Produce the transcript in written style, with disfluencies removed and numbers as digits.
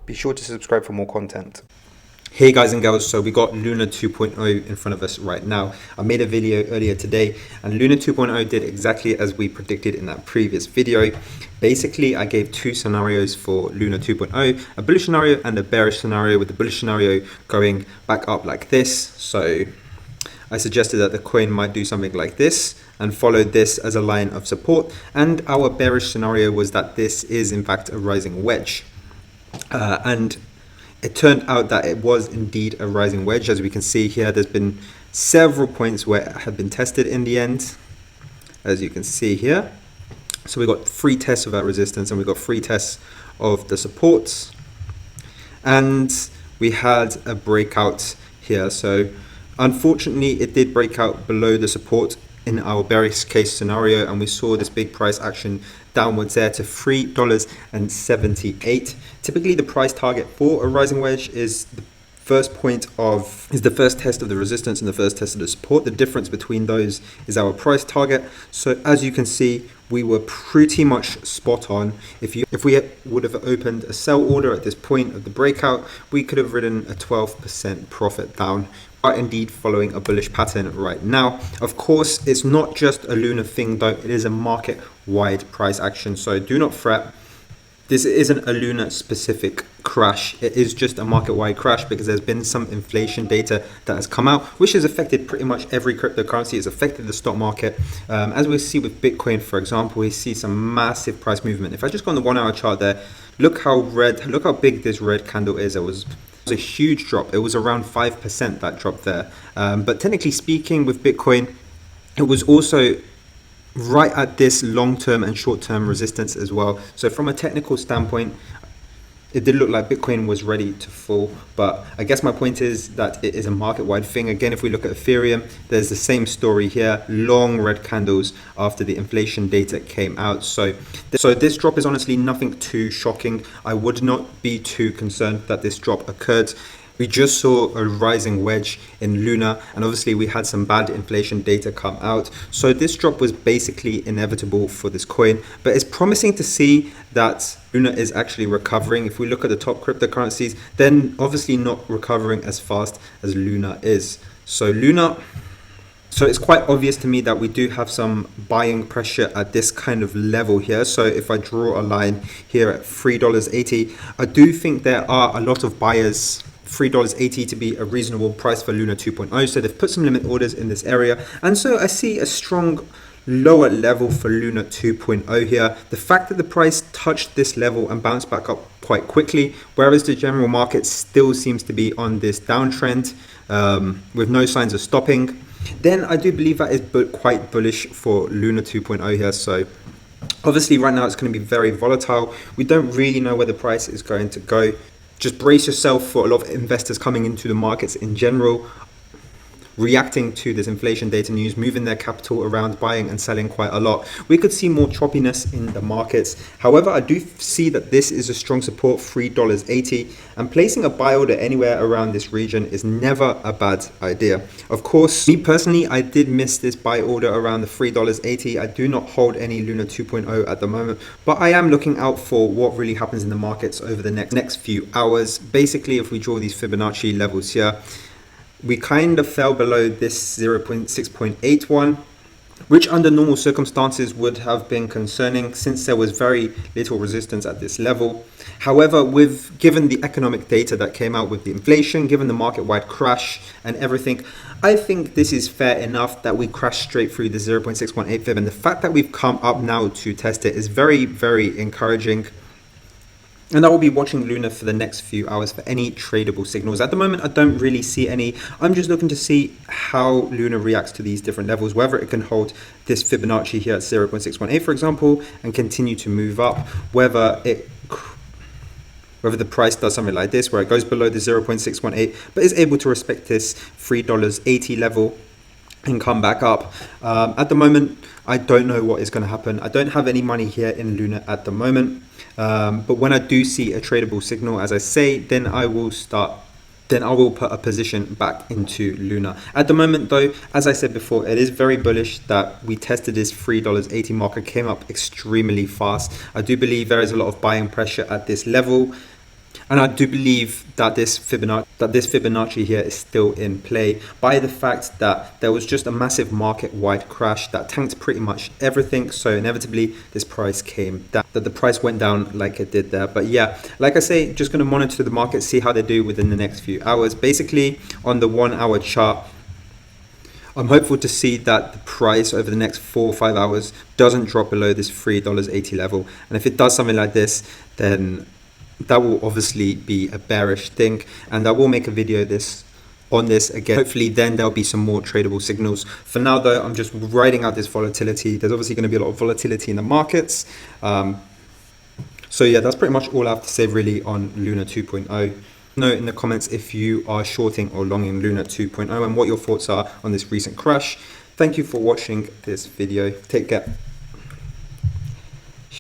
Be sure to subscribe for more content. Hey guys and girls, so we got Luna 2.0 in front of us right now. I made a video earlier today and Luna 2.0 did exactly as we predicted in that previous video. Basically, I gave two scenarios for Luna 2.0, a bullish scenario and a bearish scenario, with the bullish scenario going back up like this. So I suggested that the coin might do something like this and follow this as a line of support. And our bearish scenario was that this is in fact a rising wedge. And it turned out that it was indeed a rising wedge. As we can see here, there's been several points where it have been tested in the end, as you can see here. So we got 3 tests of that resistance and we got 3 tests of the supports. And we had a breakout here. So unfortunately, it did break out below the support in our bearish case scenario, and we saw this big price action downwards there to $3.78. Typically the price target for a rising wedge is the first test of the resistance and the first test of the support. The difference between those is our price target. So as you can see, we were pretty much spot on. If we would have opened a sell order at this point of the breakout, we could have ridden a 12% profit down. Are indeed following a bullish pattern right now. Of course, it's not just a Luna thing though, it is a market-wide price action, so do not fret. This isn't a Luna specific crash, it is just a market-wide crash because there's been some inflation data that has come out, which has affected pretty much every cryptocurrency. It's affected the stock market. As we see with Bitcoin, for example, we see some massive price movement. If I just go on the 1 hour chart there, look how big this red candle is. It was a huge drop. It was around 5% that drop there. But technically speaking, with Bitcoin, it was also right at this long-term and short-term resistance as well. So from a technical standpoint, it did look like Bitcoin was ready to fall, but I guess my point is that it is a market-wide thing. Again, if we look at Ethereum, there's the same story here, long red candles after the inflation data came out. So this drop is honestly nothing too shocking. I would not be too concerned that this drop occurred. We just saw a rising wedge in Luna, and obviously we had some bad inflation data come out. So this drop was basically inevitable for this coin, but it's promising to see that Luna is actually recovering. If we look at the top cryptocurrencies, then obviously not recovering as fast as Luna is. So it's quite obvious to me that we do have some buying pressure at this kind of level here. So if I draw a line here at $3.80, I do think there are a lot of buyers. $3.80 to be a reasonable price for Luna 2.0. So they've put some limit orders in this area. And so I see a strong lower level for Luna 2.0 here. The fact that the price touched this level and bounced back up quite quickly, whereas the general market still seems to be on this downtrend with no signs of stopping, then I do believe that is quite bullish for Luna 2.0 here. So obviously right now it's going to be very volatile. We don't really know where the price is going to go. Just brace yourself for a lot of investors coming into the markets in general, reacting to this inflation data news, moving their capital around, buying and selling quite a lot. We could see more choppiness in the markets. However, I do see that this is a strong support, $3.80, and placing a buy order anywhere around this region is never a bad idea. Of course, me personally, I did miss this buy order around the $3.80. I do not hold any Luna 2.0 at the moment, but I am looking out for what really happens in the markets over the next few hours. Basically, if we draw these Fibonacci levels here, we kind of fell below this 0.681, which under normal circumstances would have been concerning since there was very little resistance at this level. However, given the economic data that came out with the inflation, given the market-wide crash and everything, I think this is fair enough that we crashed straight through the 0.618 fib, and the fact that we've come up now to test it is very, very encouraging. And I will be watching Luna for the next few hours for any tradable signals. At the moment, I don't really see any. I'm just looking to see how Luna reacts to these different levels, whether it can hold this Fibonacci here at 0.618, for example, and continue to move up, whether the price does something like this, where it goes below the 0.618, but is able to respect this $3.80 level and come back up. At the moment, I don't know what is going to happen. I don't have any money here in Luna at the moment. But when I do see a tradable signal, as I say, then I will put a position back into Luna. At the moment though, as I said before, it is very bullish that we tested this $3.80 marker, came up extremely fast. I do believe there is a lot of buying pressure at this level. And I do believe that this Fibonacci here is still in play by the fact that there was just a massive market-wide crash that tanked pretty much everything. So inevitably, this price came down, that the price went down like it did there. But yeah, like I say, just going to monitor the market, see how they do within the next few hours. Basically, on the 1 hour chart, I'm hopeful to see that the price over the next 4 or 5 hours doesn't drop below this $3.80 level. And if it does something like this, then that will obviously be a bearish thing. And I will make a video on this again. Hopefully then there'll be some more tradable signals. For now though, I'm just riding out this volatility. There's obviously going to be a lot of volatility in the markets. So yeah, that's pretty much all I have to say really on Luna 2.0. Note in the comments if you are shorting or longing Luna 2.0 and what your thoughts are on this recent crash. Thank you for watching this video. Take care.